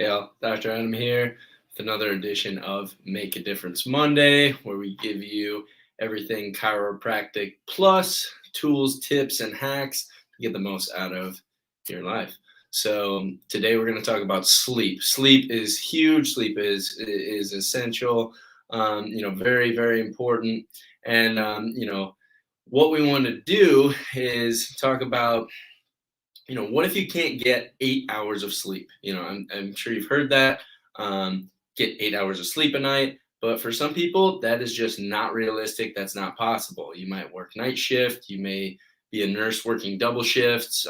Hey all, Dr. Adam here with another edition of Make a Difference Monday, where we give you everything chiropractic plus tools, tips, and hacks to get the most out of your life. So today we're going to talk about sleep. Sleep is huge. Sleep is essential. Very very important. And what we want to do is talk about what if you can't get 8 hours of sleep? I'm sure you've heard that. Get 8 hours of sleep a night. But for some people, that is just not realistic. That's not possible. You might work night shift. You may be a nurse working double shifts.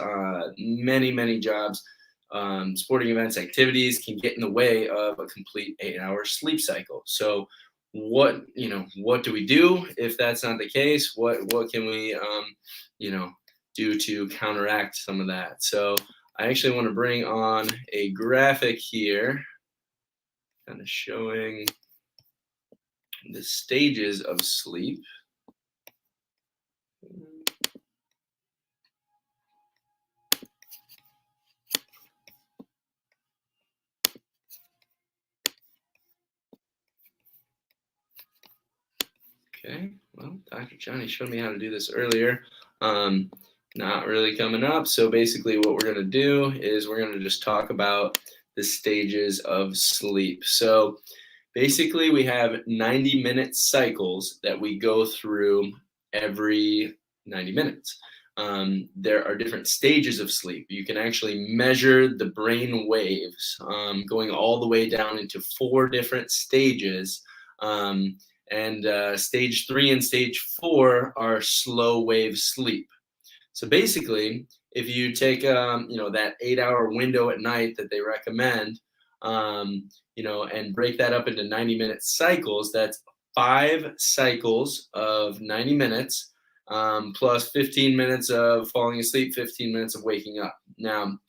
Many jobs, sporting events, activities can get in the way of a complete 8 hour sleep cycle. So, what do we do if that's not the case? What can we, you know, do to counteract some of that? So I actually want to bring on a graphic here, kind of showing the stages of sleep. Okay, well, Dr. Johnny showed me how to do this earlier. Not really coming up. So basically what we're going to do is we're going to just talk about the stages of sleep. So basically we have 90-minute cycles that we go through every 90 minutes. There are different stages of sleep. You can actually measure the brain waves going all the way down into 4 different stages. And stage 3 and stage 4 are slow wave sleep. So basically, if you take that 8 hour window at night that they recommend, and break that up into 90-minute cycles, that's 5 cycles of 90 minutes, plus 15 minutes of falling asleep, 15 minutes of waking up. Now,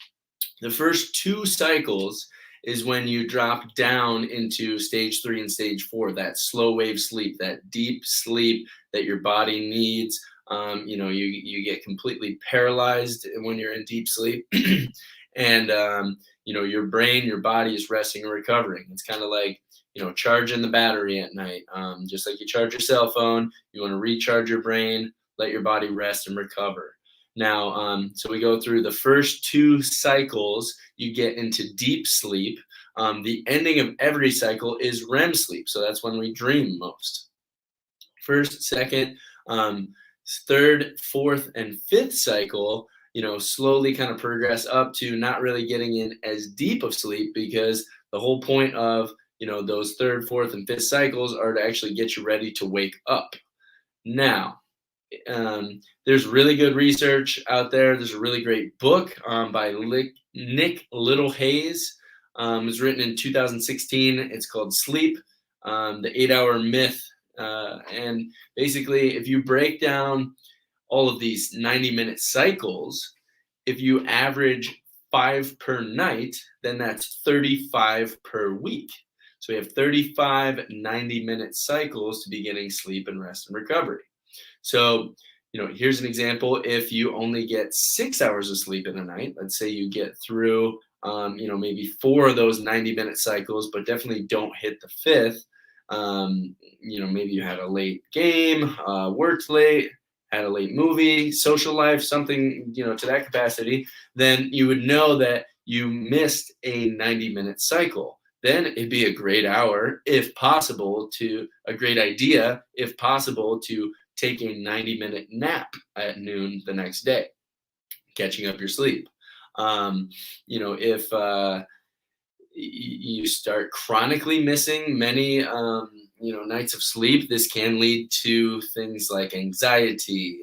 the first 2 cycles is when you drop down into stage 3 and stage 4, that slow wave sleep, that deep sleep that your body needs. You get completely paralyzed when you're in deep sleep. And your brain, your body is resting and recovering. It's kind of like charging the battery at night. Just like you charge your cell phone, you want to recharge your brain, let your body rest and recover. Now, so we go through the first 2 cycles, you get into deep sleep. The ending of every cycle is REM sleep. So that's when we dream most. First, second, third, fourth, and fifth cycle, slowly kind of progress up to not really getting in as deep of sleep, because the whole point of, those third, fourth, and fifth cycles are to actually get you ready to wake up. Now, there's really good research out there. There's a really great book by Nick Littlehase. It was written in 2016. It's called Sleep, the 8-hour myth. And basically, if you break down all of these 90-minute cycles, if you average 5 per night, then that's 35 per week. So we have 35 90-minute cycles to be getting sleep and rest and recovery. So, here's an example. If you only get 6 hours of sleep in a night, let's say you get through, maybe 4 of those 90-minute cycles, but definitely don't hit the 5th. Maybe you had a late game, worked late, had a late movie, social life, something, to that capacity, then you would know that you missed a 90-minute cycle. Then it'd be a great idea, if possible, to take a 90-minute nap at noon the next day, catching up your sleep. If you start chronically missing many nights of sleep, this can lead to things like anxiety.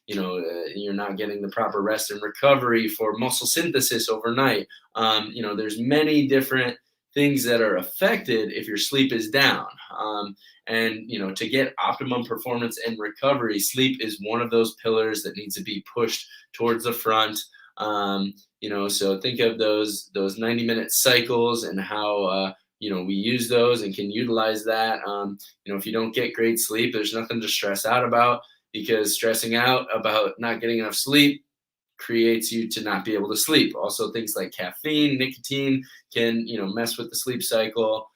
You're not getting the proper rest and recovery for muscle synthesis overnight. There's many different things that are affected if your sleep is down. And to get optimum performance and recovery, sleep is one of those pillars that needs to be pushed towards the front. So think of those 90-minute cycles and how we use those and can utilize that. If you don't get great sleep, there's nothing to stress out about, because stressing out about not getting enough sleep creates you to not be able to sleep. Also, things like caffeine, nicotine can, mess with the sleep cycle.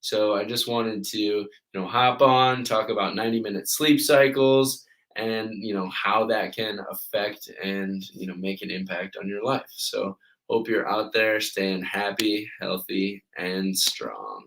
So I just wanted to, hop on, talk about 90-minute sleep cycles and, how that can affect and, make an impact on your life. So hope you're out there staying happy, healthy, and strong.